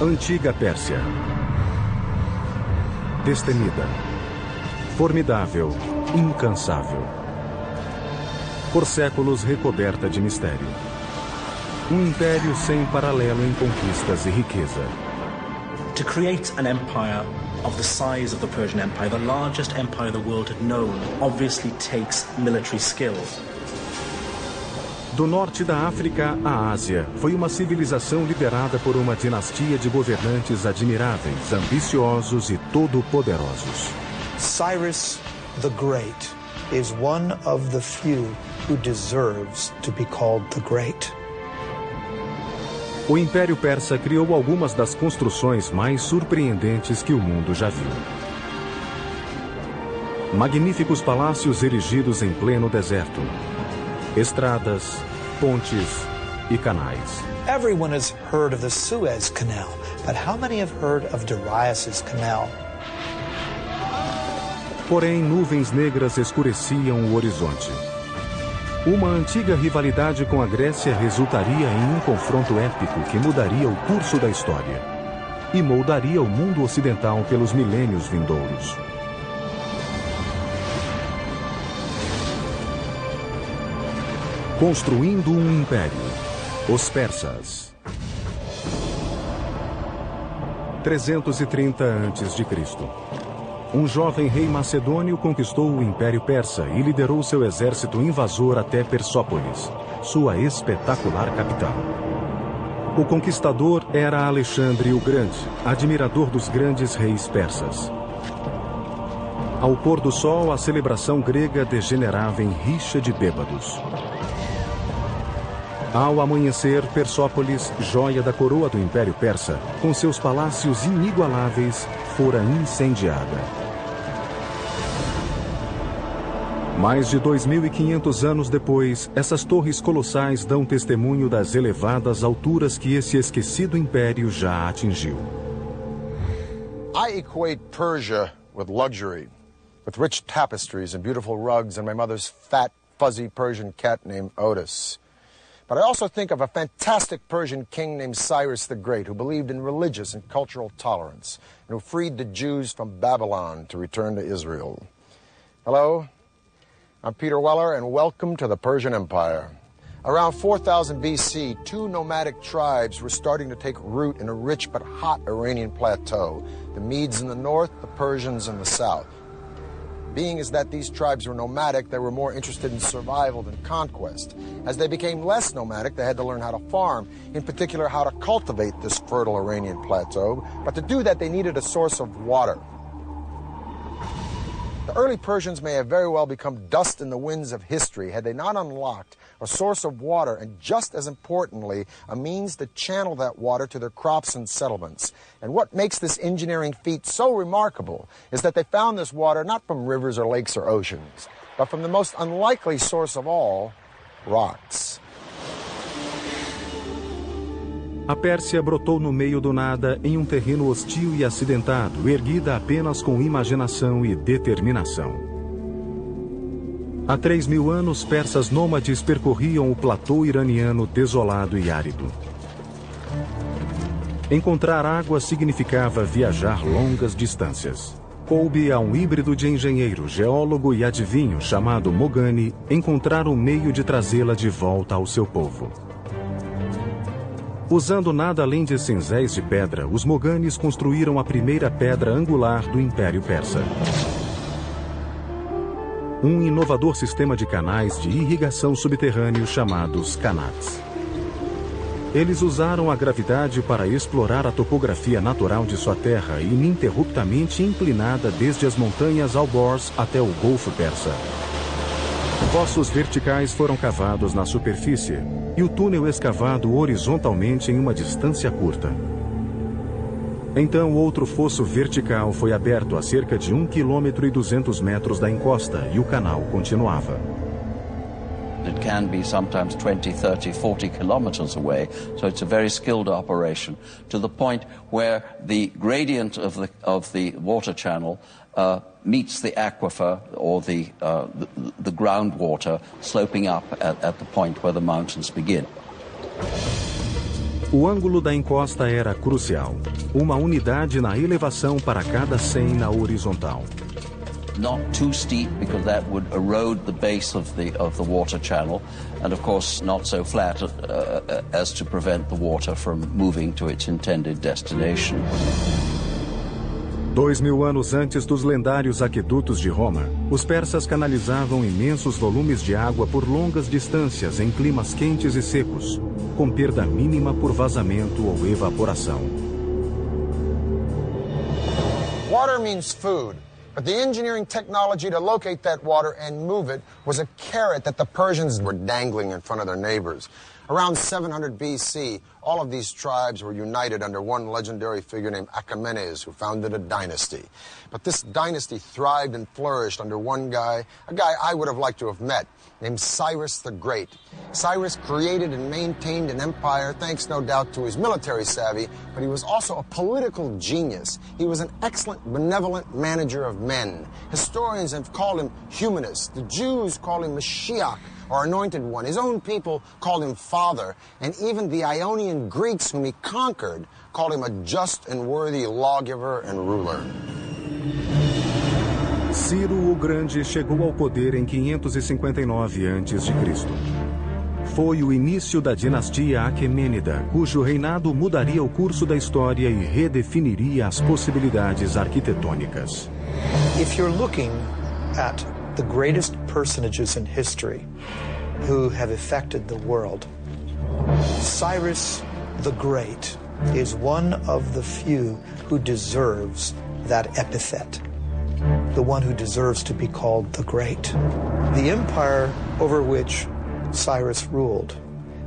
Antiga Pérsia. Destemida. Formidável, incansável. Por séculos recoberta de mistério. Um império sem paralelo em conquistas e riqueza. To create an empire of the size of the Persian Empire, the largest empire the world had known, obviously takes military skill. Do norte da África à Ásia, foi uma civilização liderada por uma dinastia de governantes admiráveis, ambiciosos e todo-poderosos. Cyrus the Great is one of the few who deserves to be called the Great. O Império Persa criou algumas das construções mais surpreendentes que o mundo já viu. Magníficos palácios erigidos em pleno deserto. Estradas, pontes e canais. Everyone has heard of the Suez Canal, but how many have heard of Darius's Canal? Porém, nuvens negras escureciam o horizonte. Uma antiga rivalidade com a Grécia resultaria em um confronto épico que mudaria o curso da história e moldaria o mundo ocidental pelos milênios vindouros. Construindo um império. Os persas. 330 a.C. Um jovem rei macedônio conquistou o Império Persa e liderou seu exército invasor até Persópolis, sua espetacular capital. O conquistador era Alexandre o Grande, admirador dos grandes reis persas. Ao pôr do sol, a celebração grega degenerava em rixa de bêbados. Ao amanhecer, Persópolis, joia da coroa do Império Persa, com seus palácios inigualáveis, fora incendiada. Mais de 2.500 anos depois, essas torres colossais dão testemunho das elevadas alturas que esse esquecido império já atingiu. I equate Persia with luxury, with rich tapestries and beautiful rugs and my mother's fat, fuzzy Persian cat named Otis. But I also think of a fantastic Persian king named Cyrus the Great, who believed in religious and cultural tolerance, and who freed the Jews from Babylon to return to Israel. Hello, I'm Peter Weller, and welcome to the Persian Empire. Around 4000 BC, two nomadic tribes were starting to take root in a rich but hot Iranian plateau. The Medes in the north, the Persians in the south. Being is that these tribes were nomadic, they were more interested in survival than conquest. As they became less nomadic, they had to learn how to farm, in particular how to cultivate this fertile Iranian plateau. But to do that, they needed a source of water. The early Persians may have very well become dust in the winds of history had they not unlocked a source of water and, just as importantly, a means to channel that water to their crops and settlements. And what makes this engineering feat so remarkable is that they found this water not from rivers or lakes or oceans, but from the most unlikely source of all, rocks. A Pérsia brotou no meio do nada em um terreno hostil e acidentado, erguida apenas com imaginação e determinação. Há 3.000 anos, persas nômades percorriam o platô iraniano desolado e árido. Encontrar água significava viajar longas distâncias. Coube a um híbrido de engenheiro, geólogo e adivinho chamado Mogani encontrar um meio de trazê-la de volta ao seu povo. Usando nada além de cinzéis de pedra, os Moganis construíram a primeira pedra angular do Império Persa. Um inovador sistema de canais de irrigação subterrâneo chamados Qanats. Eles usaram a gravidade para explorar a topografia natural de sua terra, ininterruptamente inclinada desde as montanhas Alborz até o Golfo Persa. Poços verticais foram cavados na superfície e o túnel escavado horizontalmente em uma distância curta. Então, outro fosso vertical foi aberto a cerca de 1,2 km da encosta e o canal continuava. It can be sometimes 20, 30, 40 kilometers away, so it's a very skilled operation, to the point where the gradient of the water channel meets the aquifer or the groundwater sloping up at the point where the mountains begin. O ângulo da encosta era crucial. Uma unidade na elevação para cada 100 na horizontal. Not too steep because that would erode the base of the water channel, and of course not so flat as to prevent the water from moving to its intended destination. 2000 anos antes dos lendários aquedutos de Roma, os persas canalizavam imensos volumes de água por longas distâncias em climas quentes e secos, com perda mínima por vazamento ou evaporação. Water means food, but the engineering technology to locate that water and move it was a carrot that the Persians were dangling in front of their neighbors. Around 700 BC, all of these tribes were united under one legendary figure named Achaemenes, who founded a dynasty. But this dynasty thrived and flourished under one guy, a guy I would have liked to have met, named Cyrus the Great. Cyrus created and maintained an empire thanks no doubt to his military savvy, but he was also a political genius. He was an excellent, benevolent manager of men. Historians have called him humanist. The Jews call him Mashiach, or Anointed One. His own people called him Father, and even the Ionian Greeks whom he conquered called him a just and worthy lawgiver and ruler. Ciro o Grande chegou ao poder em 559 a.C. Foi o início da dinastia Aquemênida, cujo reinado mudaria o curso da história e redefiniria as possibilidades arquitetônicas. If you're looking at the greatest personages in history who have affected the world, Cyrus the Great is one of the few who deserves that epithet, the one who deserves to be called the Great. The empire over which Cyrus ruled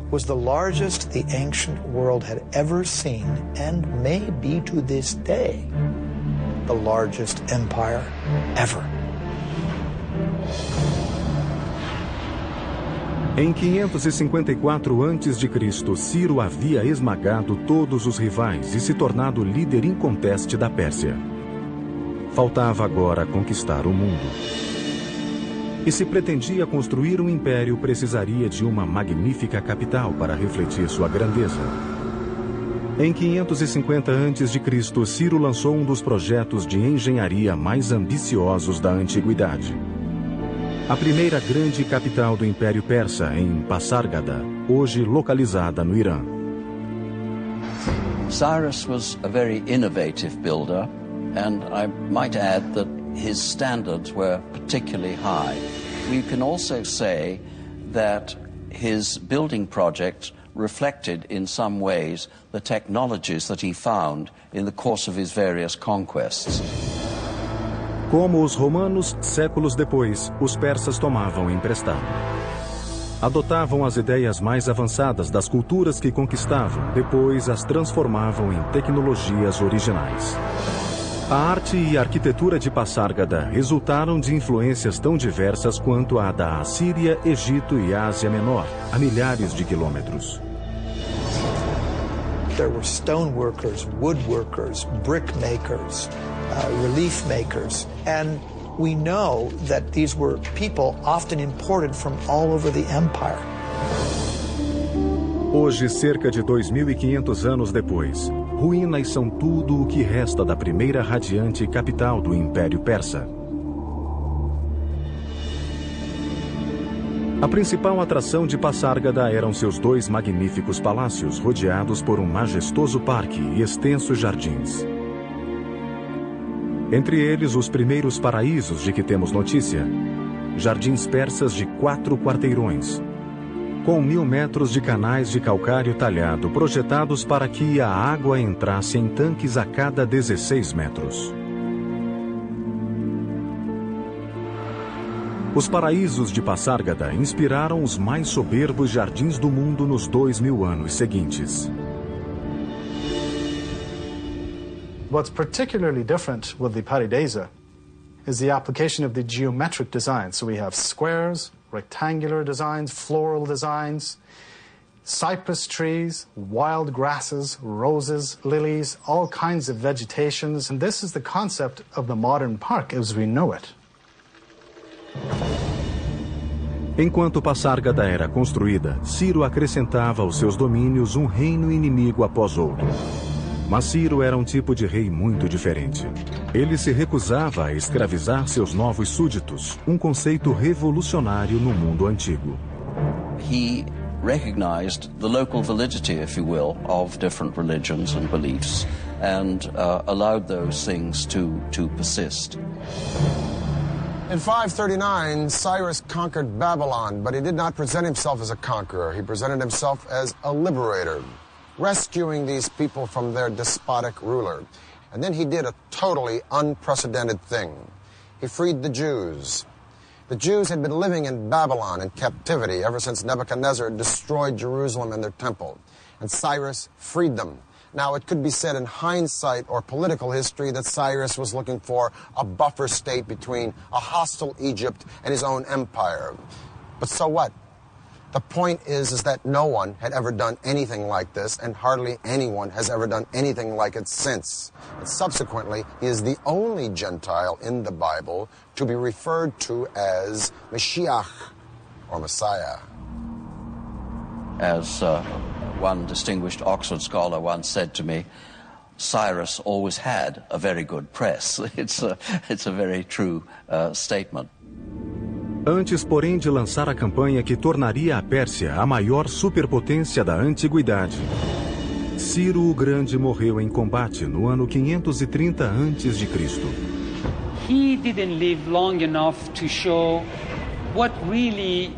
was the largest the ancient world had ever seen, and may be to this day the largest empire ever. Em 554 a.C., Ciro havia esmagado todos os rivais e se tornado líder inconteste da Pérsia. Faltava agora conquistar o mundo. E se pretendia construir um império, precisaria de uma magnífica capital para refletir sua grandeza. Em 550 a.C., Ciro lançou um dos projetos de engenharia mais ambiciosos da antiguidade. A primeira grande capital do Império Persa, em Pasárgada, hoje localizada no Irã. Cyrus was a very innovative builder, and I might add that his standards were particularly high. We can also say that his building projects reflected in some ways the technologies that he found in the course of his various conquests. Como os romanos, séculos depois, os persas tomavam emprestado. Adotavam as ideias mais avançadas das culturas que conquistavam, depois as transformavam em tecnologias originais. A arte e a arquitetura de Pasárgada resultaram de influências tão diversas quanto a da Assíria, Egito e Ásia Menor, a milhares de quilômetros. There were stoneworkers, woodworkers, brick makers, relief makers, and we know that these were people often imported from all over the empire. Hoje, cerca de 2.500 anos depois, ruínas são tudo o que resta da primeira radiante capital do Império Persa. A principal atração de Pasárgada eram seus dois magníficos palácios, rodeados por um majestoso parque e extensos jardins. Entre eles, os primeiros paraísos de que temos notícia. Jardins persas de 4 quarteirões, com 1.000 metros de canais de calcário talhado projetados para que a água entrasse em tanques a cada 16 metros. Os paraísos de Pasárgada inspiraram os mais soberbos jardins do mundo nos 2000 anos seguintes. What's particularly different with the Paradisa is the application of the geometric design. So we have squares, rectangular designs, floral designs, cypress trees, wild grasses, roses, lilies, all kinds of vegetations. And this is the concept of the modern park as we know it. Enquanto Passárgada era construída, Ciro acrescentava aos seus domínios um reino inimigo após outro. Mas Ciro era um tipo de rei muito diferente. Ele se recusava a escravizar seus novos súditos, um conceito revolucionário no mundo antigo. He recognized the local validity, if you will, of different religions and beliefs, and allowed those things to persist. In 539, Cyrus conquered Babylon, but he did not present himself as a conqueror. He presented himself as a liberator, rescuing these people from their despotic ruler. And then he did a totally unprecedented thing. He freed the Jews. The Jews had been living in Babylon in captivity ever since Nebuchadnezzar destroyed Jerusalem and their temple. And Cyrus freed them. Now, it could be said in hindsight or political history that Cyrus was looking for a buffer state between a hostile Egypt and his own empire. But so what? The point is that no one had ever done anything like this, and hardly anyone has ever done anything like it since. And subsequently, he is the only Gentile in the Bible to be referred to as Mashiach, or Messiah. As one distinguished Oxford scholar once said to me, Cyrus always had a very good press. It's a very true statement. Antes, porém, de lançar a campanha que tornaria a Pérsia a maior superpotência da antiguidade, Ciro o Grande morreu em combate no ano 530 a.C. He didn't live long enough to show what really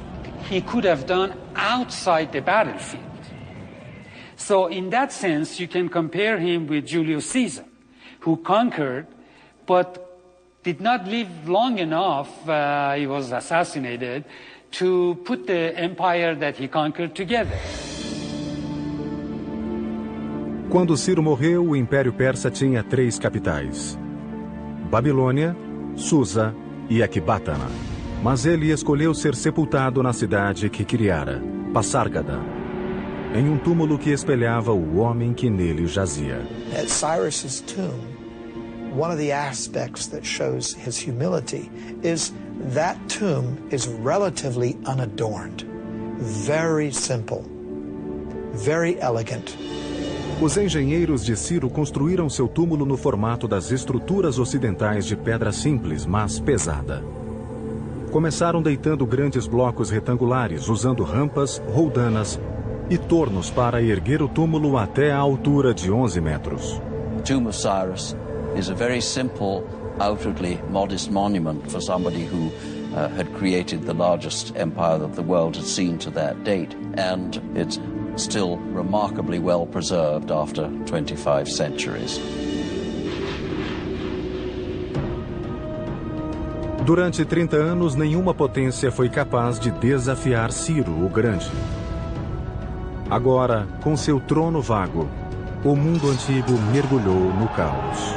he could have done outside the battlefield. So in that sense, you can compare him with Julius Caesar, who conquered, but did not live long enough, he was assassinated, to put the empire that he conquered together. Quando Ciro morreu, o Império Persa tinha 3 capitais: Babilônia, Susa e Ecbatana. Mas ele escolheu ser sepultado na cidade que criara, Passárgada, em um túmulo que espelhava o homem que nele jazia. At Cyrus's tomb, one of the aspects that shows his humility is that tomb is relatively unadorned, very simple, very elegant. Os engenheiros de Ciro construíram seu túmulo no formato das estruturas ocidentais de pedra simples, mas pesada. Começaram deitando grandes blocos retangulares, usando rampas, roldanas e tornos para erguer o túmulo até a altura de 11 metros. The tomb of Cyrus is a very simple, outwardly modest monument for somebody who had created the largest empire that the world had seen to that date, and it's still remarkably well preserved after 25 centuries. Durante 30 anos, nenhuma potência foi capaz de desafiar Ciro o Grande. Agora, com seu trono vago, o mundo antigo mergulhou no caos.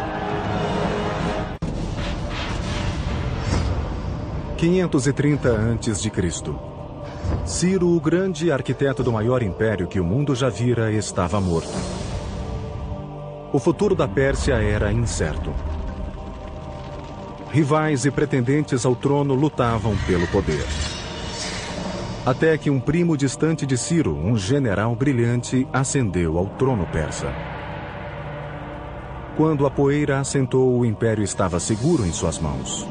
530 a.C. Ciro o Grande, arquiteto do maior império que o mundo já vira, estava morto. O futuro da Pérsia era incerto. Rivais e pretendentes ao trono lutavam pelo poder. Até que um primo distante de Ciro, um general brilhante, ascendeu ao trono persa. Quando a poeira assentou, o império estava seguro em suas mãos.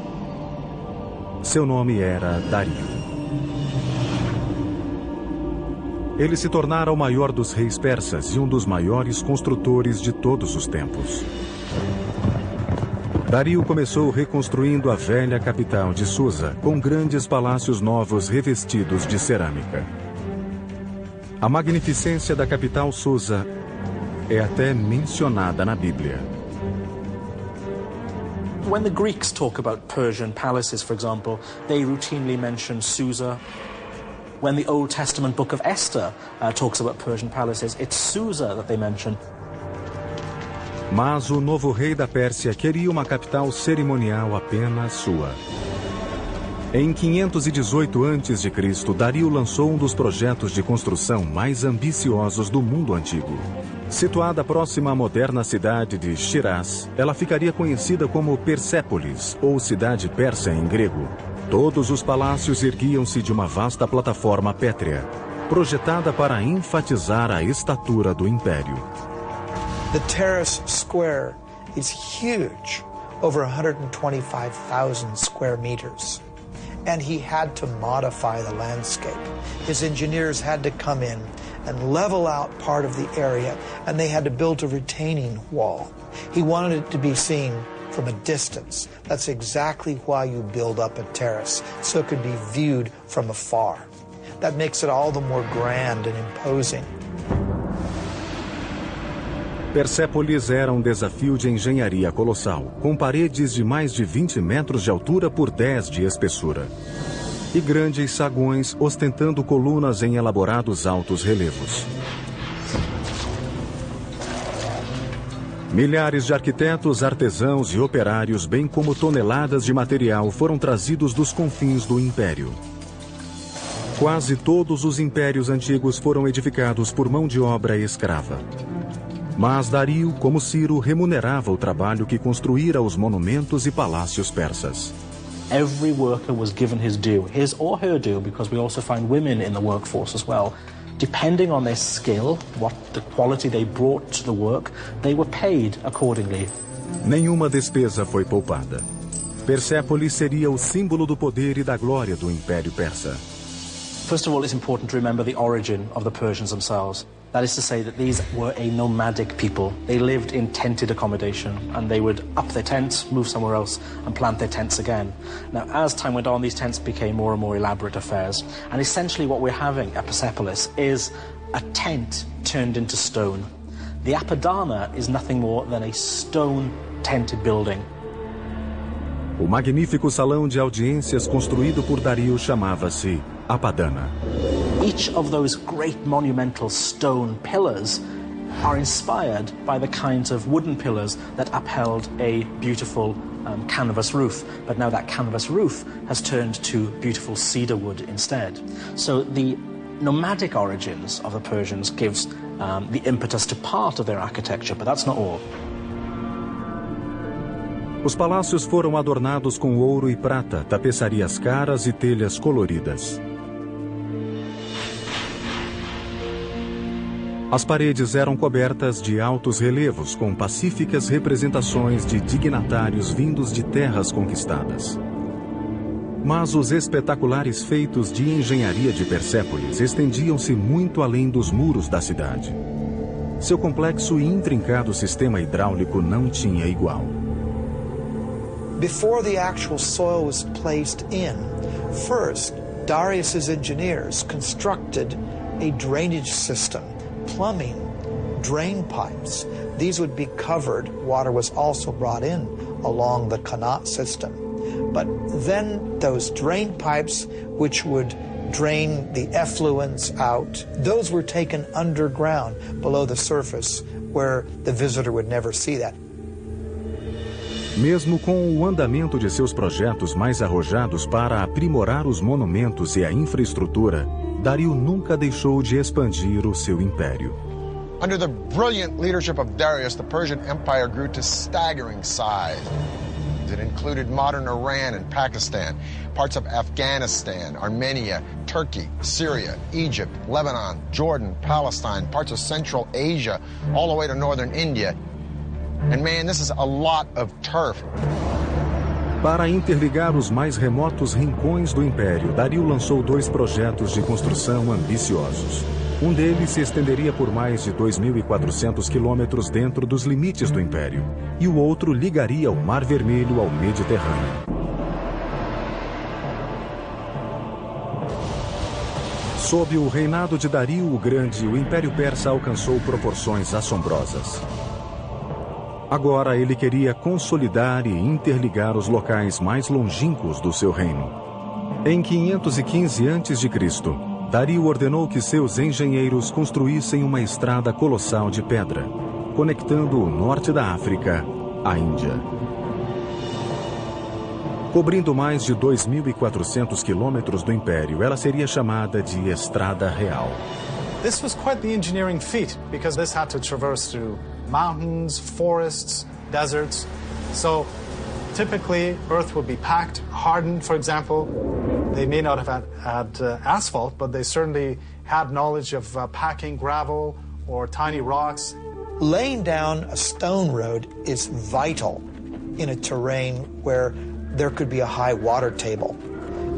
Seu nome era Dario. Ele se tornara o maior dos reis persas e um dos maiores construtores de todos os tempos. Dario começou reconstruindo a velha capital de Susa, com grandes palácios novos revestidos de cerâmica. A magnificência da capital Susa é até mencionada na Bíblia. When the Greeks talk about Persian palaces, for example, they routinely mention Susa. When the Old Testament book of Esther talks about Persian palaces, it's Susa that they mention. Mas o novo rei da Pérsia queria uma capital cerimonial apenas sua. Em 518 a.C., Dario lançou um dos projetos de construção mais ambiciosos do mundo antigo. Situada próxima à moderna cidade de Shiraz, ela ficaria conhecida como Persépolis, ou cidade persa em grego. Todos os palácios erguiam-se de uma vasta plataforma pétrea, projetada para enfatizar a estatura do império. The terrace square is huge, over 125,000 square meters. And he had to modify the landscape. His engineers had to come in and level out part of the area, and they had to build a retaining wall. He wanted it to be seen from a distance. That's exactly why you build up a terrace, so it could be viewed from afar. That makes it all the more grand and imposing. Persépolis era um desafio de engenharia colossal, com paredes de mais de 20 metros de altura por 10 de espessura. E grandes saguões ostentando colunas em elaborados altos relevos. Milhares de arquitetos, artesãos e operários, bem como toneladas de material, foram trazidos dos confins do império. Quase todos os impérios antigos foram edificados por mão de obra escrava. Mas Dario, como Ciro, remunerava o trabalho que construíra os monumentos e palácios persas. Every worker was given his due, his or her due, because we also find women in the workforce as well. Depending on their skill, what the quality they brought to the work, they were paid accordingly. Nenhuma despesa foi poupada. Persépolis seria o símbolo do poder e da glória do Império Persa. First of all, it's important to remember the origin of the Persians themselves. That is to say that these were a nomadic people. They lived in tented accommodation, and they would up their tents, move somewhere else, and plant their tents again. Now, as time went on, these tents became more and more elaborate affairs. And essentially what we're having at Persepolis is a tent turned into stone. The Apadana is nothing more than a stone-tented building. O magnífico salão de audiências construído por Dario chamava-se Apadana. Each of those great monumental stone pillars are inspired by the kinds of wooden pillars that upheld a beautiful canvas roof. But now that canvas roof has turned to beautiful cedar wood instead. So the nomadic origins of the Persians gives the impetus to part of their architecture, but that's not all. Os palácios foram adornados com ouro e prata, tapeçarias caras e telhas coloridas. As paredes eram cobertas de altos relevos com pacíficas representações de dignatários vindos de terras conquistadas. Mas os espetaculares feitos de engenharia de Persépolis estendiam-se muito além dos muros da cidade. Seu complexo e intrincado sistema hidráulico não tinha igual. Before the actual soil was placed in, first, Darius's engineers constructed a drainage system, plumbing, drain pipes. These would be covered. Water was also brought in along the Qanat system. But then those drain pipes, which would drain the effluents out, those were taken underground below the surface where the visitor would never see that. Mesmo com o andamento de seus projetos mais arrojados para aprimorar os monumentos e a infraestrutura, Dario nunca deixou de expandir o seu império. Under the brilliant leadership of Darius, the Persian Empire grew to staggering size. It included modern Iran and Pakistan, parts of Afghanistan, Armenia, Turkey, Syria, Egypt, Lebanon, Jordan, Palestine, parts of Central Asia, all the way to northern India. And man, this is a lot of turf. Para interligar os mais remotos rincões do Império, Dario lançou 2 projetos de construção ambiciosos. Um deles se estenderia por mais de 2.400 quilômetros dentro dos limites do Império, e o outro ligaria o Mar Vermelho ao Mediterrâneo. Sob o reinado de Dario o Grande, o Império Persa alcançou proporções assombrosas. Agora ele queria consolidar e interligar os locais mais longínquos do seu reino. Em 515 a.C., Dario ordenou que seus engenheiros construíssem uma estrada colossal de pedra, conectando o norte da África à Índia. Cobrindo mais de 2.400 quilômetros do Império, ela seria chamada de Estrada Real. This was quite the engineering feat, because this had to traverse through mountains, forests, deserts. So Typically, earth would be packed, hardened, for example. They may not have had asphalt, but they certainly had knowledge of packing gravel or tiny rocks. Laying down a stone road is vital in a terrain where there could be a high water table.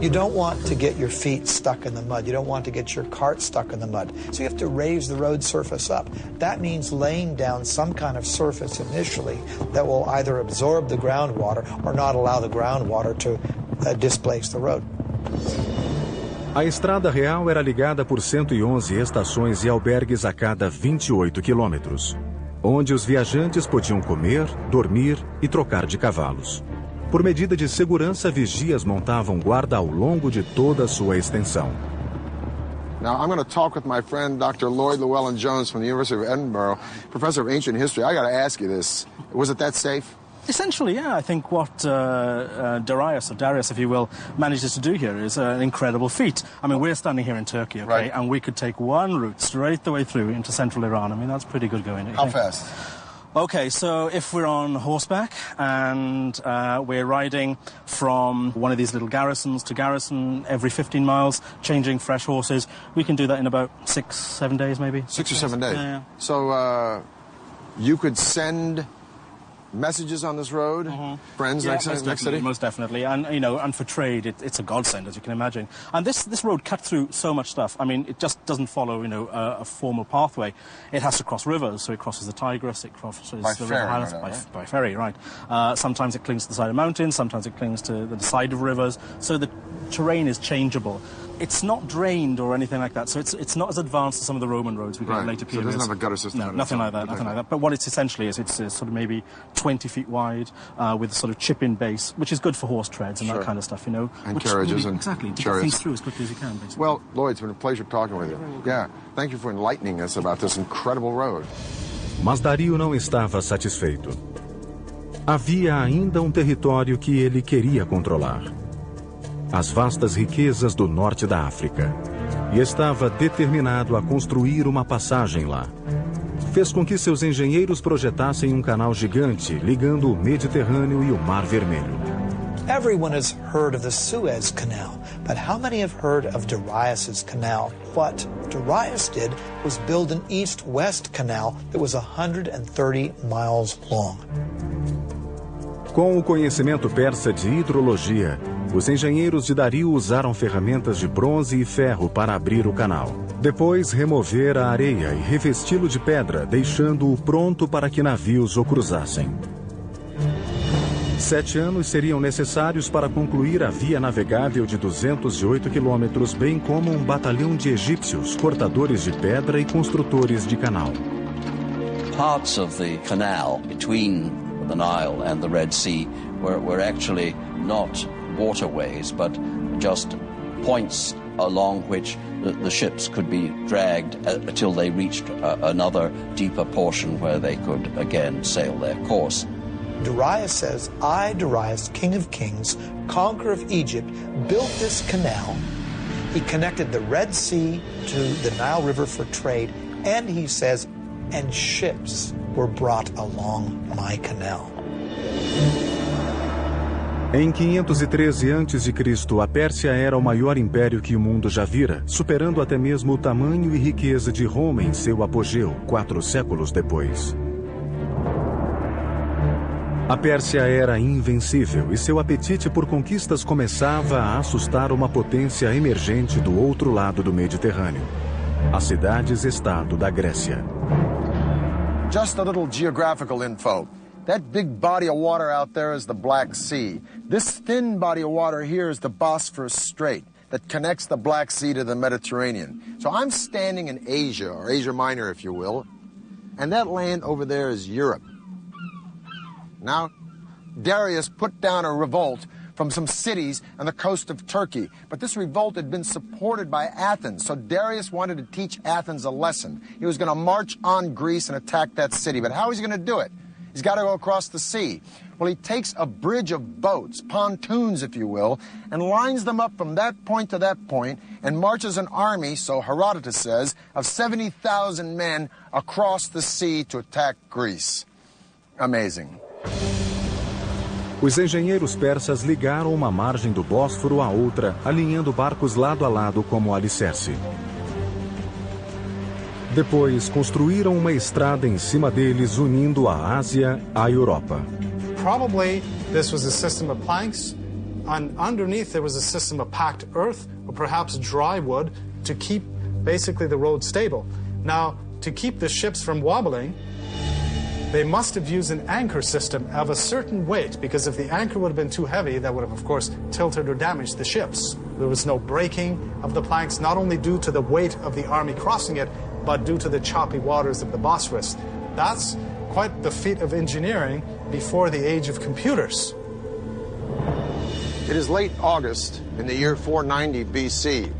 You don't want to get your feet stuck in the mud. You don't want to get your cart stuck in the mud. So you have to raise the road surface up. That means laying down some kind of surface initially that will either absorb the groundwater or not allow the groundwater to displace the road. A estrada real era ligada por 111 estações e albergues a cada 28 quilômetros, onde os viajantes podiam comer, dormir e trocar de cavalos. Por medida de segurança, vigias montavam guarda ao longo de toda a sua extensão. Now, I'm going to talk with my friend Dr. Lloyd Llewellyn-Jones from the University of Edinburgh, professor of ancient history. I got to ask you this. Was it that safe? Essentially, yeah. I think what Darius, if you will, manages to do here is an incredible feat. I mean, we're standing here in Turkey, okay, right, and we could take one route straight the way through into central Iran. I mean, that's pretty good going. How fast? Okay, so if we're on horseback and we're riding from one of these little garrisons to garrison every 15 miles, changing fresh horses, we can do that in about 6-7 days, maybe. 6 or 7 days? Yeah. So you could send messages on this road, friends, yeah, next city? Most definitely, and you know, and for trade, it's a godsend, as you can imagine. And this road cut through so much stuff. I mean, it just doesn't follow, you know, a formal pathway. It has to cross rivers, so it crosses the Tigris, it crosses by the ferry, river right? By ferry, right? Sometimes it clings to the side of mountains, sometimes it clings to the side of rivers. So the terrain is changeable. It's not drained or anything like that, so it's not as advanced as some of the Roman roads we get in later periods. So it doesn't have a gutter system? No, nothing like that. But what it's essentially is, it's sort of maybe 20 feet wide with a sort of chip-in base, which is good for horse treads and that kind of stuff, you know. And carriages and exactly, to chariots. get things through as quickly as you can, basically. Well, Lloyd, it's been a pleasure talking with you. Yeah, thank you for enlightening us about this incredible road. Mas Dario não estava satisfeito. Havia ainda território que ele queria controlar. As vastas riquezas do norte da África, e estava determinado a construir uma passagem lá. Fez com que seus engenheiros projetassem canal gigante ligando o Mediterrâneo e o Mar Vermelho. Everyone has heard of the Suez Canal, but how many have heard of Darius's canal? What Darius did was build an east-west canal that was 130 miles long. Com o conhecimento persa de hidrologia, os engenheiros de Dario usaram ferramentas de bronze e ferro para abrir o canal. Depois, remover a areia e revesti-lo de pedra, deixando-o pronto para que navios o cruzassem. 7 anos seriam necessários para concluir a via navegável de 208 quilômetros, bem como um batalhão de egípcios, cortadores de pedra e construtores de canal. Parts of the canal between the Nile and the Red Sea were actually not waterways, but just points along which the ships could be dragged until they reached another deeper portion where they could again sail their course. Darius says, I, Darius, King of Kings, conqueror of Egypt, built this canal. He connected the Red Sea to the Nile River for trade, and he says, and ships were brought along my canal. Em 513 a.C., a Pérsia era o maior império que o mundo já vira, superando até mesmo o tamanho e riqueza de Roma em seu apogeu, 4 séculos depois. A Pérsia era invencível e seu apetite por conquistas começava a assustar uma potência emergente do outro lado do Mediterrâneo, as cidades-estado da Grécia. Just a little geographical info. That big body of water out there is the Black Sea. This thin body of water here is the Bosphorus Strait that connects the Black Sea to the Mediterranean. So I'm standing in Asia, or Asia Minor, if you will, and that land over there is Europe. Now, Darius put down a revolt from some cities on the coast of Turkey, but this revolt had been supported by Athens, so Darius wanted to teach Athens a lesson. He was going to march on Greece and attack that city, but how is he going to do it? He's got to go across the sea. Well, he takes a bridge of boats, pontoons, if you will, and lines them up from that point to that point and marches an army, so Herodotus says, of 70,000 men across the sea to attack Greece. Amazing. Os engenheiros persas ligaram uma margem do Bósforo à outra, alinhando barcos lado a lado como alicerce. Depois, construíram uma estrada em cima deles, unindo a Ásia à Europa. Probably this was a system of planks, and underneath there was a system of packed earth, or perhaps dry wood, to keep basically the road stable. Now, to keep the ships from wobbling, they must have used an anchor system of a certain weight, because if the anchor would have been too heavy, that would have, of course, tilted or damaged the ships. There was no breaking of the planks, not only due to the weight of the army crossing it, but due to the choppy waters of the Bosphorus. That's quite the feat of engineering before the age of computers. It is late August in the year 490 BC.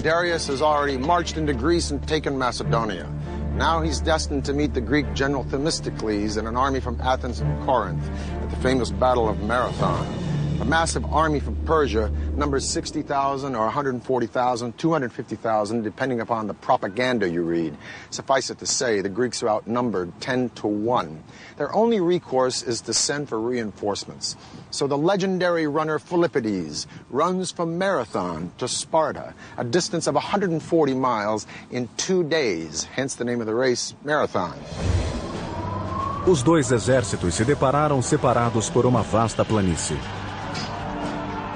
Darius has already marched into Greece and taken Macedonia. Now he's destined to meet the Greek general Themistocles and an army from Athens and Corinth at the famous Battle of Marathon. A massive army from Persia numbers 60,000 or 140,000, 250,000, depending upon the propaganda you read. Suffice it to say, the Greeks are outnumbered 10 to 1. Their only recourse is to send for reinforcements. So the legendary runner Philippides runs from Marathon to Sparta, a distance of 140 miles in 2 days, hence the name of the race, Marathon. Os dois exércitos se depararam separados por uma vasta planície.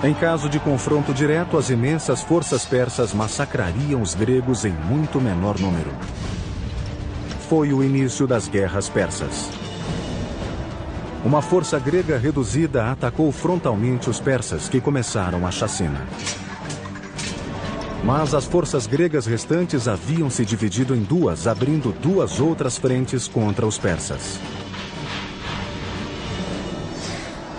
Em caso de confronto direto, as imensas forças persas massacrariam os gregos em muito menor número. Foi o início das guerras persas. Uma força grega reduzida atacou frontalmente os persas, que começaram a chacina. Mas as forças gregas restantes haviam se dividido em duas, abrindo duas outras frentes contra os persas.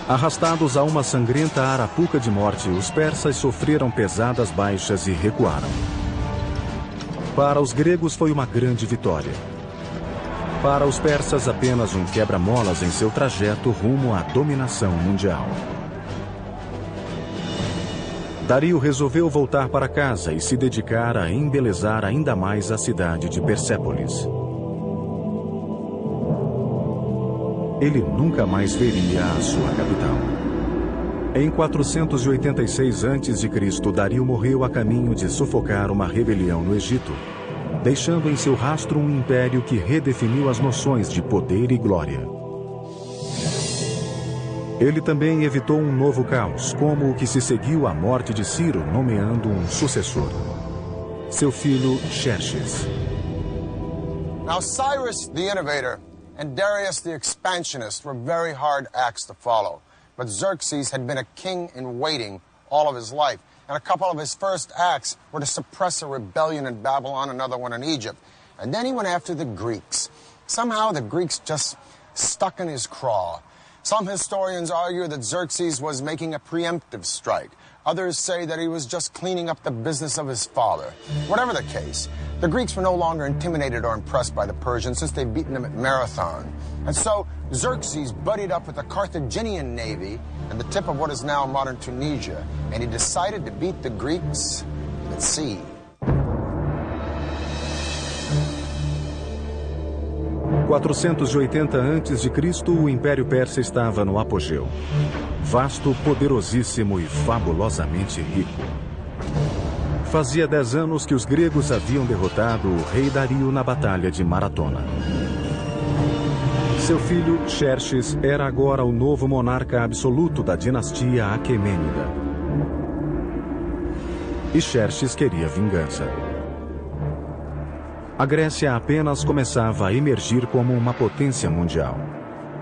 Arrastados a uma sangrenta arapuca de morte, os persas sofreram pesadas baixas e recuaram. Para os gregos foi uma grande vitória. Para os persas, apenas um quebra-molas em seu trajeto rumo à dominação mundial. Dario resolveu voltar para casa e se dedicar a embelezar ainda mais a cidade de Persépolis. Ele nunca mais veria a sua capital. Em 486 a.C., Dario morreu a caminho de sufocar uma rebelião no Egito, deixando em seu rastro um império que redefiniu as noções de poder e glória. Ele também evitou um novo caos, como o que se seguiu à morte de Ciro, nomeando um sucessor, seu filho Xerxes. Now Cyrus the Innovator and Darius the Expansionist were very hard acts to follow. But Xerxes had been a king in waiting all of his life. And a couple of his first acts were to suppress a rebellion in Babylon, another one in Egypt. And then he went after the Greeks. Somehow the Greeks just stuck in his craw. Some historians argue that Xerxes was making a preemptive strike. Others say that he was just cleaning up the business of his father. Whatever the case, the Greeks were no longer intimidated or impressed by the Persians since they'd beaten them at Marathon. And so Xerxes buddied up with the Carthaginian navy at the tip of what is now modern Tunisia, and he decided to beat the Greeks at sea. Em 480 a.C., o Império Persa estava no apogeu. Vasto, poderosíssimo e fabulosamente rico. Fazia 10 anos que os gregos haviam derrotado o rei Dario na Batalha de Maratona. Seu filho, Xerxes, era agora o novo monarca absoluto da dinastia Aquemênida. E Xerxes queria vingança. A Grécia apenas começava a emergir como uma potência mundial.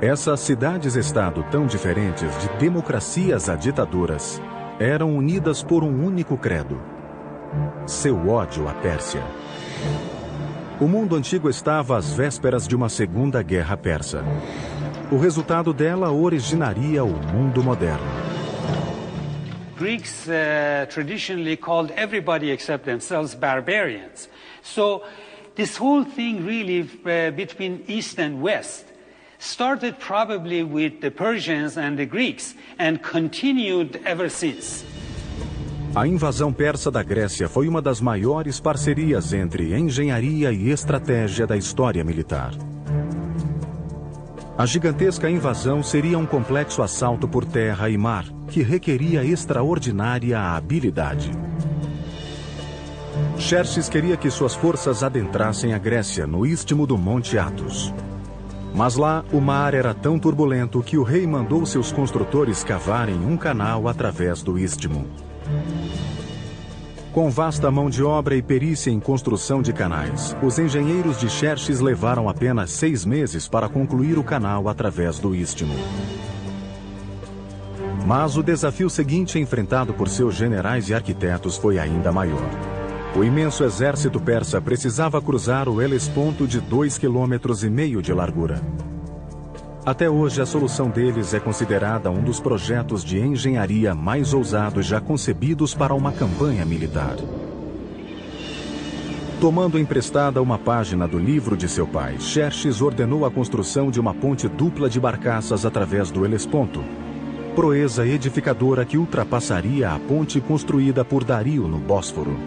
Essas cidades-estado tão diferentes, de democracias a ditaduras, eram unidas por um único credo: seu ódio à Pérsia. O mundo antigo estava às vésperas de uma segunda guerra persa. O resultado dela originaria o mundo moderno. Greeks traditionally called everybody except themselves barbarians. So this whole thing really between East and West started probably with the Persians and the Greeks and continued ever since. A invasão persa da Grécia foi uma das maiores parcerias entre engenharia e estratégia da história militar. A gigantesca invasão seria um complexo assalto por terra e mar, que requeria extraordinária habilidade. Xerxes queria que suas forças adentrassem a Grécia, no istmo do Monte Athos. Mas lá, o mar era tão turbulento que o rei mandou seus construtores cavarem um canal através do istmo. Com vasta mão de obra e perícia em construção de canais, os engenheiros de Xerxes levaram apenas 6 meses para concluir o canal através do istmo. Mas o desafio seguinte enfrentado por seus generais e arquitetos foi ainda maior. O imenso exército persa precisava cruzar o Helesponto de 2,5 km de largura. Até hoje, a solução deles é considerada um dos projetos de engenharia mais ousados já concebidos para uma campanha militar. Tomando emprestada uma página do livro de seu pai, Xerxes ordenou a construção de uma ponte dupla de barcaças através do Helesponto, proeza edificadora que ultrapassaria a ponte construída por Dario no Bósforo.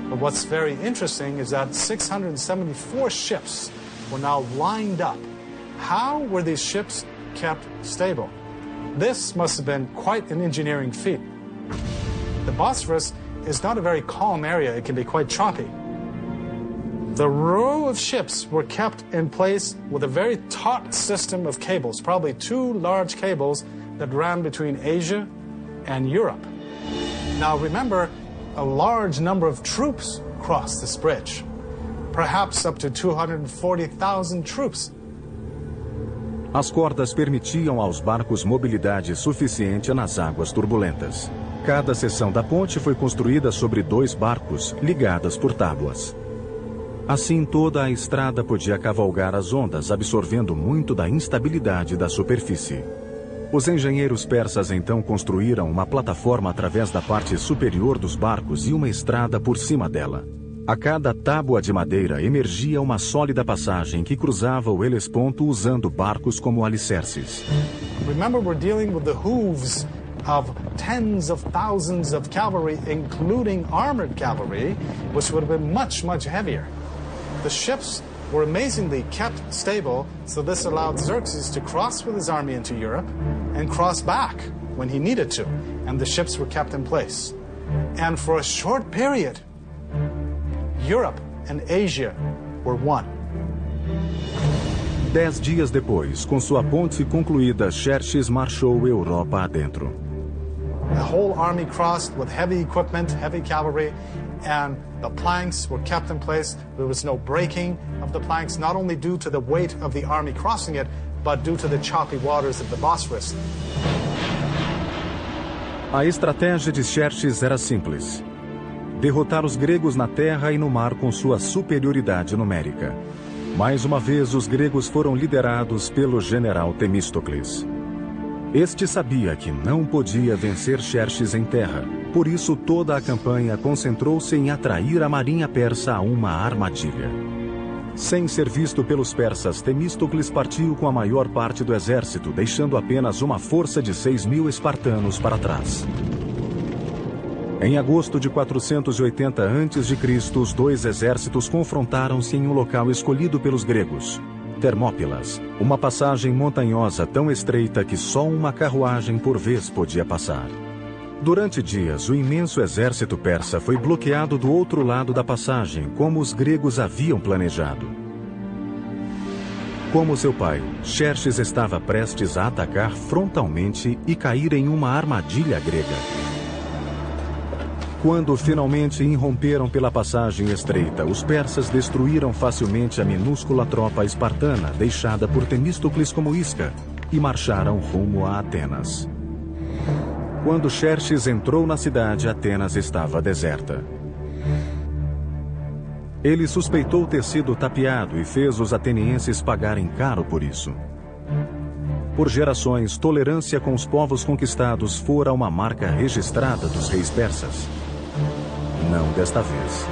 But what's very interesting is that 674 ships were now lined up. How were these ships kept stable? This must have been quite an engineering feat. The Bosphorus is not a very calm area. It can be quite choppy. The row of ships were kept in place with a very taut system of cables, probably 2 large cables that ran between Asia and Europe. Now remember, a large number of troops crossed this bridge, perhaps up to 240,000 troops. As cordas permitiam aos barcos mobilidade suficiente nas águas turbulentas. Cada seção da ponte foi construída sobre 2 barcos, ligadas por tábuas. Assim, toda a estrada podia cavalgar as ondas, absorvendo muito da instabilidade da superfície. Os engenheiros persas então construíram uma plataforma através da parte superior dos barcos e uma estrada por cima dela. A cada tábua de madeira emergia uma sólida passagem que cruzava o Helesponto usando barcos como alicerces. Remember, we're dealing with the hooves of tens of thousands of cavalry, including armored cavalry, which would have been much, much heavier. The ships were amazingly kept stable, so this allowed Xerxes to cross with his army into Europe and cross back when he needed to, and the ships were kept in place. And for a short period, Europe and Asia were one. 10 dias depois, com sua ponte concluída, Xerxes marchou Europa adentro. The whole army crossed with heavy equipment, heavy cavalry, and the planks were kept in place. There was no breaking of the planks, not only due to the weight of the army crossing it, but due to the choppy waters of the Bosphorus. A estratégia de Xerxes era simples: derrotar os gregos na terra e no mar com sua superioridade numérica. Mais uma vez, os gregos foram liderados pelo general Temístocles. Este sabia que não podia vencer Xerxes em terra, por isso toda a campanha concentrou-se em atrair a marinha persa a uma armadilha. Sem ser visto pelos persas, Temístocles partiu com a maior parte do exército, deixando apenas uma força de 6.000 espartanos para trás. Em agosto de 480 a.C., os 2 exércitos confrontaram-se em um local escolhido pelos gregos, Termópilas, uma passagem montanhosa tão estreita que só uma carruagem por vez podia passar. Durante dias, o imenso exército persa foi bloqueado do outro lado da passagem, como os gregos haviam planejado. Como seu pai, Xerxes estava prestes a atacar frontalmente e cair em uma armadilha grega. Quando finalmente irromperam pela passagem estreita, os persas destruíram facilmente a minúscula tropa espartana deixada por Temístocles como isca e marcharam rumo a Atenas. Quando Xerxes entrou na cidade, Atenas estava deserta. Ele suspeitou ter sido tapeado e fez os atenienses pagarem caro por isso. Por gerações, tolerância com os povos conquistados fora uma marca registrada dos reis persas. Não desta vez.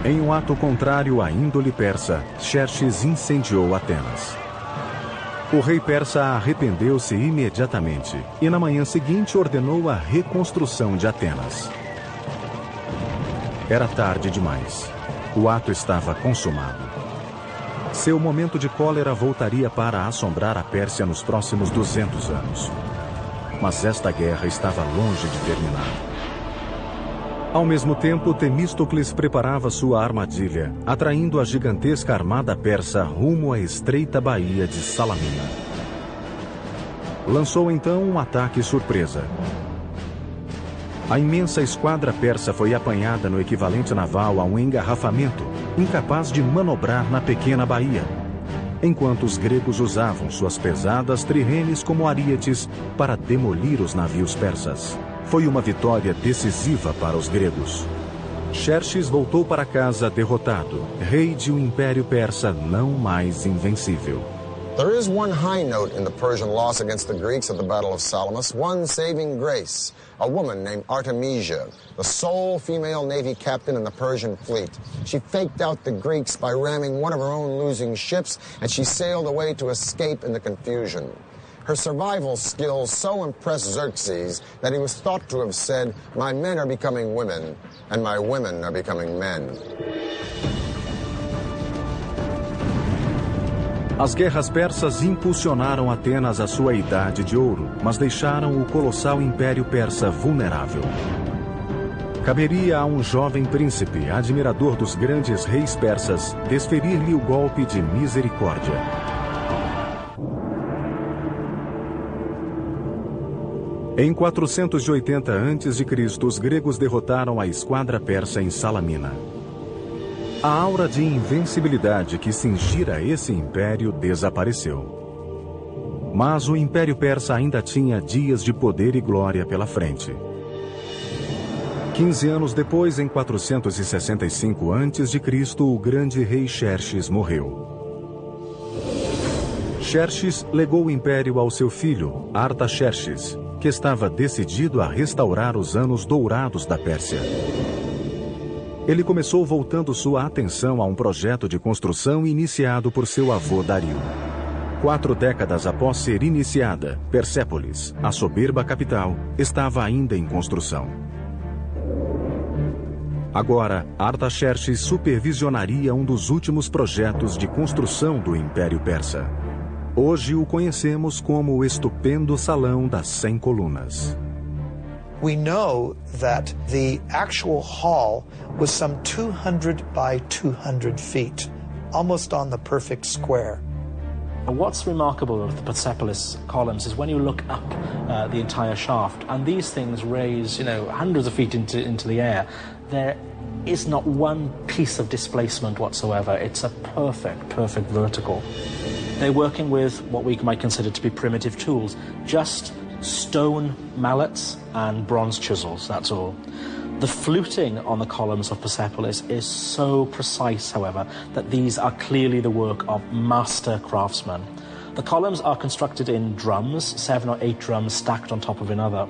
Em um ato contrário à índole persa, Xerxes incendiou Atenas. O rei persa arrependeu-se imediatamente e na manhã seguinte ordenou a reconstrução de Atenas. Era tarde demais. O ato estava consumado. Seu momento de cólera voltaria para assombrar a Pérsia nos próximos 200 anos. Mas esta guerra estava longe de terminar. Ao mesmo tempo, Temístocles preparava sua armadilha, atraindo a gigantesca armada persa rumo à estreita baía de Salamina. Lançou então um ataque surpresa. A imensa esquadra persa foi apanhada no equivalente naval a um engarrafamento, incapaz de manobrar na pequena baía, enquanto os gregos usavam suas pesadas trirremes como ariete para demolir os navios persas. Foi uma vitória decisiva para os gregos. Xerxes voltou para casa derrotado, rei de um império persa não mais invencível. There is one high note in the Persian loss against the Greeks at the Battle of Salamis, one saving grace. A woman named Artemisia, the sole female navy captain in the Persian fleet. She faked out the Greeks by ramming one of her own losing ships, and she sailed away to escape in the confusion. Her survival skills so impressed Xerxes that he was thought to have said, "My men are becoming women, and my women are becoming men." As guerras persas impulsionaram Atenas à sua idade de ouro, mas deixaram o colossal império persa vulnerável. Caberia a um jovem príncipe, admirador dos grandes reis persas, desferir-lhe o golpe de misericórdia. Em 480 a.C., os gregos derrotaram a esquadra persa em Salamina. A aura de invencibilidade que cingira esse império desapareceu. Mas o Império Persa ainda tinha dias de poder e glória pela frente. 15 anos depois, em 465 a.C., o grande rei Xerxes morreu. Xerxes legou o império ao seu filho, Artaxerxes, que estava decidido a restaurar os anos dourados da Pérsia. Ele começou voltando sua atenção a um projeto de construção iniciado por seu avô Dario. 4 décadas após ser iniciada, Persépolis, a soberba capital, estava ainda em construção. Agora, Artaxerxes supervisionaria um dos últimos projetos de construção do Império Persa. Hoje o conhecemos como o estupendo Salão das 100 Colunas. We know that the actual hall was some 200 by 200 feet, almost on the perfect square. What's remarkable of the Persepolis columns is when you look up the entire shaft, and these things raise, hundreds of feet into the air, there is not one piece of displacement whatsoever. It's a perfect vertical. They're working with what we might consider to be primitive tools, just stone mallets and bronze chisels, that's all. The fluting on the columns of Persepolis is so precise, however, that these are clearly the work of master craftsmen. The columns are constructed in drums, 7 or 8 drums stacked on top of another.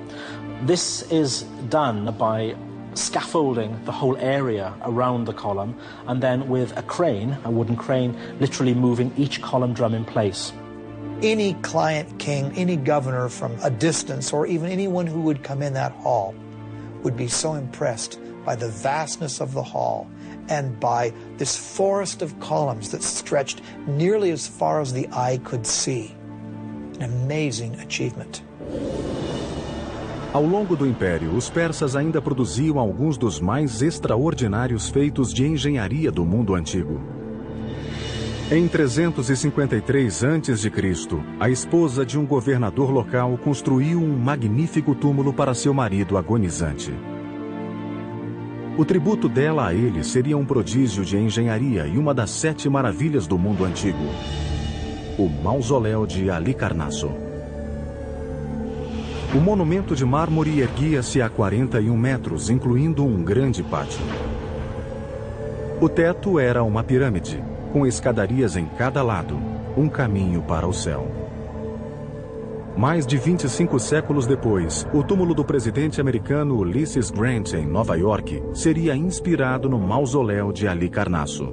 This is done by scaffolding the whole area around the column, and then with a crane, a wooden crane, literally moving each column drum in place. Any client king, any governor from a distance, or even anyone who would come in that hall would be so impressed by the vastness of the hall and by this forest of columns that stretched nearly as far as the eye could see. An amazing achievement. Ao longo do Império, os persas ainda produziam alguns dos mais extraordinários feitos de engenharia do mundo antigo. Em 353 a.C., a esposa de um governador local construiu um magnífico túmulo para seu marido agonizante. O tributo dela a ele seria um prodígio de engenharia e uma das 7 maravilhas do mundo antigo: o mausoléu de Halicarnasso. O monumento de mármore erguia-se a 41 metros, incluindo um grande pátio. O teto era uma pirâmide, com escadarias em cada lado, um caminho para o céu. Mais de 25 séculos depois, o túmulo do presidente americano Ulysses Grant, em Nova York, seria inspirado no mausoléu de Halicarnasso.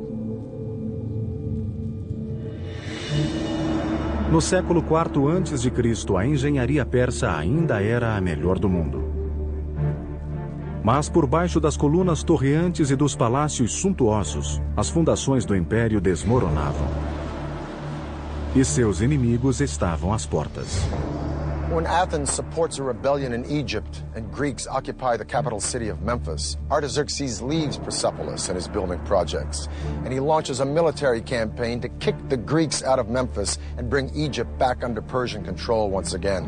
No século IV a.C., a engenharia persa ainda era a melhor do mundo. Mas por baixo das colunas torreantes e dos palácios suntuosos, as fundações do império desmoronavam. E seus inimigos estavam às portas. When Athens supports a rebellion in Egypt and Greeks occupy the capital city of Memphis, Artaxerxes leaves Persepolis and his building projects, and he launches a military campaign to kick the Greeks out of Memphis and bring Egypt back under Persian control once again.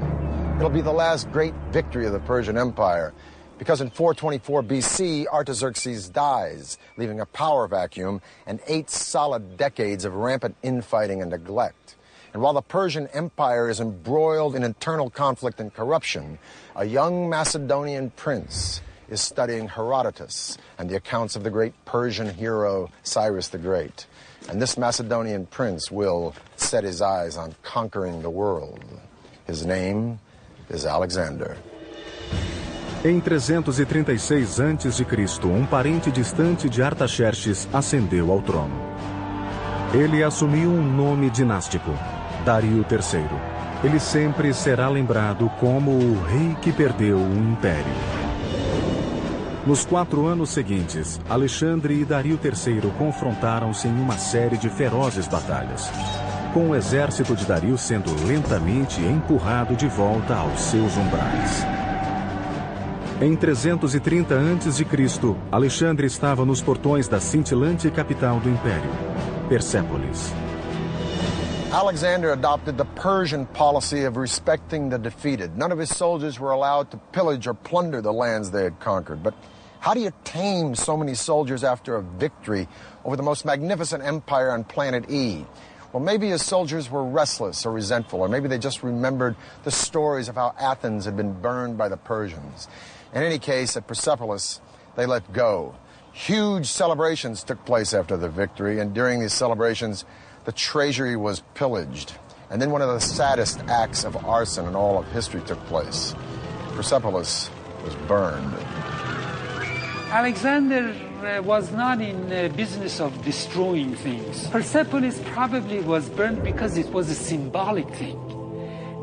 It'll be the last great victory of the Persian Empire, because in 424 BC, Artaxerxes dies, leaving a power vacuum and 8 solid decades of rampant infighting and neglect. And while the Persian Empire is embroiled in internal conflict and corruption, a young Macedonian prince is studying Herodotus and the accounts of the great Persian hero Cyrus the Great. And this Macedonian prince will set his eyes on conquering the world. His name is Alexander. Em 336 a.C., um parente distante de Artaxerxes ascendeu ao trono. Ele assumiu um nome dinástico, Dario III. Ele sempre será lembrado como o rei que perdeu o império. Nos 4 anos seguintes, Alexandre e Dario III confrontaram-se em uma série de ferozes batalhas, com o exército de Dario sendo lentamente empurrado de volta aos seus umbrais. Em 330 a.C., Alexandre estava nos portões da cintilante capital do império, Persépolis. Alexander adopted the Persian policy of respecting the defeated. None of his soldiers were allowed to pillage or plunder the lands they had conquered. But how do you tame so many soldiers after a victory over the most magnificent empire on planet E? Well, maybe his soldiers were restless or resentful, or maybe they just remembered the stories of how Athens had been burned by the Persians. In any case, at Persepolis, they let go. Huge celebrations took place after the victory, and during these celebrations, the treasury was pillaged. And then one of the saddest acts of arson in all of history took place. Persepolis was burned. Alexander was not in the business of destroying things. Persepolis probably was burned because it was a symbolic thing.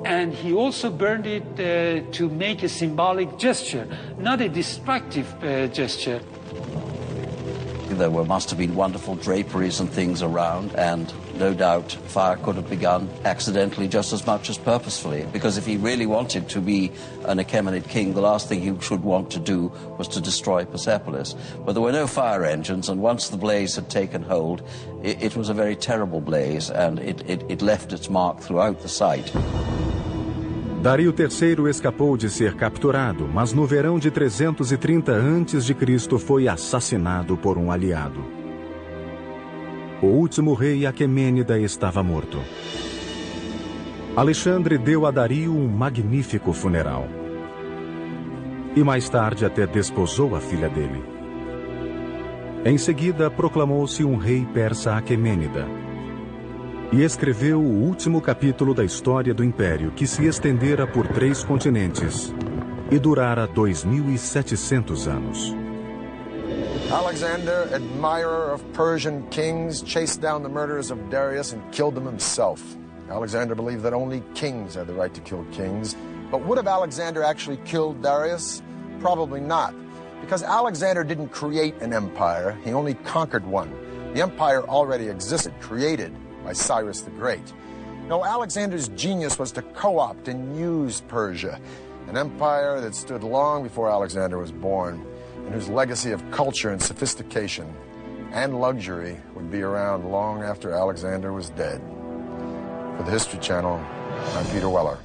And he also burned it to make a symbolic gesture, not a destructive gesture. There must have been wonderful draperies and things around, and no doubt fire could have begun accidentally just as much as purposefully, because if he really wanted to be an Achaemenid king, the last thing he should want to do was to destroy Persepolis. But there were no fire engines, and once the blaze had taken hold, it was a very terrible blaze, and it left its mark throughout the site. Dario III escapou de ser capturado, mas no verão de 330 a.C. foi assassinado por um aliado. O último rei Aquemênida estava morto. Alexandre deu a Dario um magnífico funeral. E mais tarde até desposou a filha dele. Em seguida, proclamou-se um rei persa Aquemênida. E escreveu o último capítulo da história do Império, que se estendera por 3 continentes e durara 2.700 anos. Alexander, admirer of Persian kings, chased down the murderers of Darius and killed them himself. Alexander believed that only kings had the right to kill kings. But would have Alexander actually killed Darius? Probably not, because Alexander didn't create an empire, he only conquered one. The empire already existed, created by Cyrus the Great. No, Alexander's genius was to co-opt and use Persia, an empire that stood long before Alexander was born, and whose legacy of culture and sophistication and luxury would be around long after Alexander was dead. For the History Channel, I'm Peter Weller.